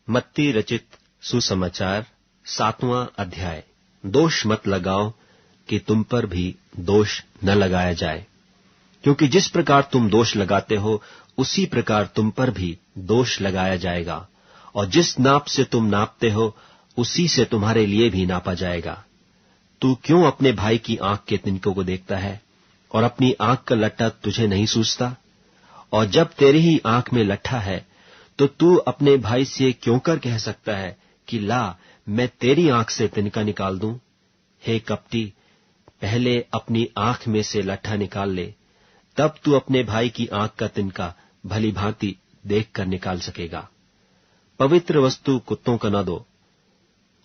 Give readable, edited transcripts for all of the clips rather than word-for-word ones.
मत्ती रचित सुसमाचार 7वां अध्याय। दोष मत लगाओ कि तुम पर भी दोष न लगाया जाए, क्योंकि जिस प्रकार तुम दोष लगाते हो उसी प्रकार तुम पर भी दोष लगाया जाएगा, और जिस नाप से तुम नापते हो उसी से तुम्हारे लिए भी नापा जाएगा। तू क्यों अपने भाई की आंख के तिनकों को देखता है और अपनी आंख का लट्ठा तुझे नहीं सूझता? और जब तेरी ही आंख में लट्ठा है तो तू अपने भाई से क्यों कर कह सकता है कि ला मैं तेरी आंख से तिनका निकाल दूं? हे कपटी, पहले अपनी आंख में से लट्ठा निकाल ले, तब तू अपने भाई की आंख का तिनका भली भांति देख कर निकाल सकेगा। पवित्र वस्तु कुत्तों का न दो,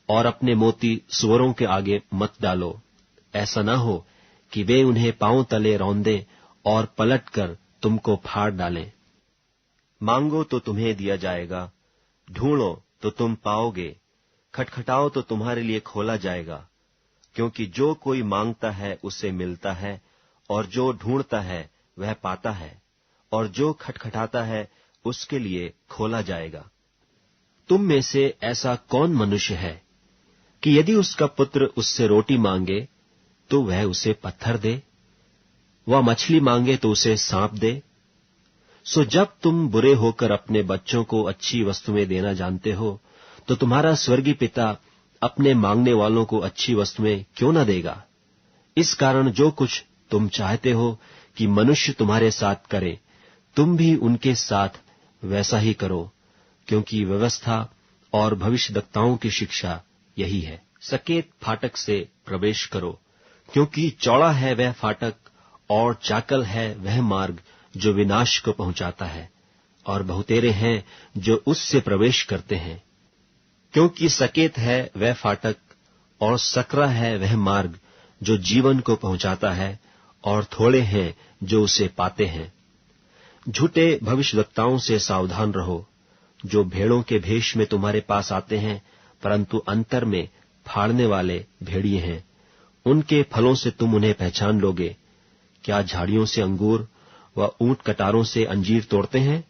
और अपने मोती सुअरों के आगे मत डालो, ऐसा न हो कि वे उन्हें पांव तले रौंदें और पलटकर तुमको फाड़ डालें। मांगो तो तुम्हें दिया जाएगा, ढूंढो तो तुम पाओगे, खटखटाओ तो तुम्हारे लिए खोला जाएगा। क्योंकि जो कोई मांगता है उसे मिलता है, और जो ढूंढता है वह पाता है, और जो खटखटाता है उसके लिए खोला जाएगा। तुम में से ऐसा कौन मनुष्य है कि यदि उसका पुत्र उससे रोटी मांगे तो वह उसे पत्थर दे? वह मछली मांगे तो उसे सांप दे? सो जब तुम बुरे होकर अपने बच्चों को अच्छी वस्तुएं देना जानते हो, तो तुम्हारा स्वर्गीय पिता अपने मांगने वालों को अच्छी वस्तुएं क्यों न देगा? इस कारण जो कुछ तुम चाहते हो कि मनुष्य तुम्हारे साथ करे, तुम भी उनके साथ वैसा ही करो, क्योंकि व्यवस्था और भविष्यद्वक्ताओं की शिक्षा यही है। सकेत फाटक से प्रवेश करो, क्योंकि चौड़ा है वह फाटक और चाकल है वह मार्ग जो विनाश को पहुंचाता है, और बहुतेरे हैं जो उससे प्रवेश करते हैं। क्योंकि सकेत है वह फाटक और सकरा है वह मार्ग जो जीवन को पहुंचाता है, और थोड़े हैं जो उसे पाते हैं। झूठे भविष्यद्वक्ताओं से सावधान रहो, जो भेड़ों के भेष में तुम्हारे पास आते हैं, परंतु अंतर में फाड़ने वाले भेड़िए हैं। उनके फलों से तुम उन्हें पहचान लोगे। क्या झाड़ियों से अंगूर व ऊंट कटारों से अंजीर तोड़ते हैं?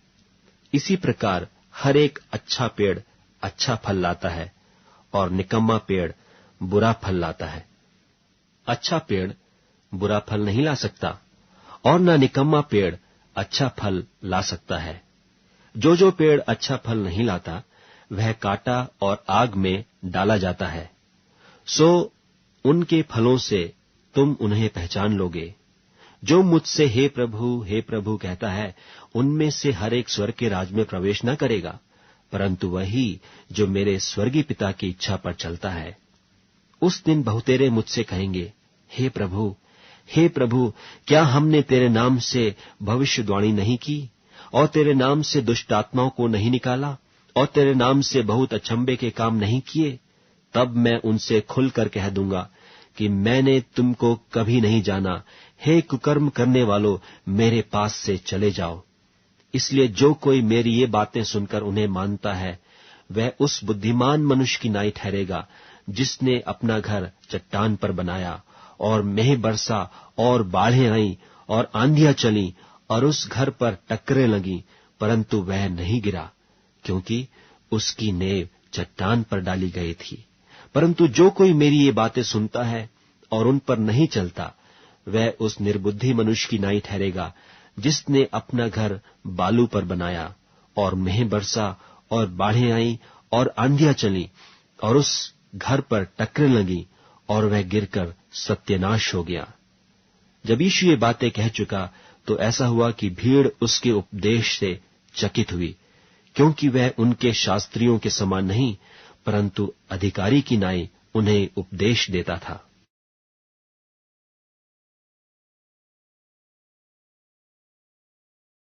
इसी प्रकार हर एक अच्छा पेड़ अच्छा फल लाता है, और निकम्मा पेड़ बुरा फल लाता है। अच्छा पेड़ बुरा फल नहीं ला सकता, और न निकम्मा पेड़ अच्छा फल ला सकता है। जो पेड़ अच्छा फल नहीं लाता वह काटा और आग में डाला जाता है। सो उनके फलों से तुम उन्हें पहचान लोगे। जो मुझसे हे प्रभु कहता है, उनमें से हर एक स्वर्ग के राज में प्रवेश न करेगा, परंतु वही जो मेरे स्वर्गीय पिता की इच्छा पर चलता है। उस दिन बहुतेरे मुझसे कहेंगे, हे प्रभु, क्या हमने तेरे नाम से भविष्यवाणी नहीं की, और तेरे नाम से दुष्ट आत्माओं को नहीं निकाला, और तेरे नाम से बहुत अचंभे के काम नहीं किए? तब मैं उनसे खुलकर कह दूंगा कि मैंने तुमको कभी नहीं जाना। हे कुकर्म करने वालों, मेरे पास से चले जाओ। इसलिए जो कोई मेरी ये बातें सुनकर उन्हें मानता है, वह उस बुद्धिमान मनुष्य की नाई ठहरेगा जिसने अपना घर चट्टान पर बनाया, और मेंह बरसा और बाढ़ें आईं और आंधियां चली, और उस घर पर टक्करें लगीं, परंतु वह नहीं गिरा, क्योंकि उसकी नींव चट्टान पर डाली गई थी। परंतु जो कोई मेरी ये बातें सुनता है और उन पर नहीं चलता, वह उस निर्बुद्धि मनुष्य की नाई ठहरेगा जिसने अपना घर बालू पर बनाया, और मेंह बरसा और बाढ़ें आईं और आंधियां चली, और उस घर पर टक्करें लगीं, और वह गिरकर सत्यानाश हो गया। जब यीशु ये बातें कह चुका, तो ऐसा हुआ कि भीड़ उसके उपदेश से चकित हुई, क्योंकि वह उनके शास्त्रियों के समान नहीं, परंतु अधिकारी की नाई उन्हें उपदेश देता था।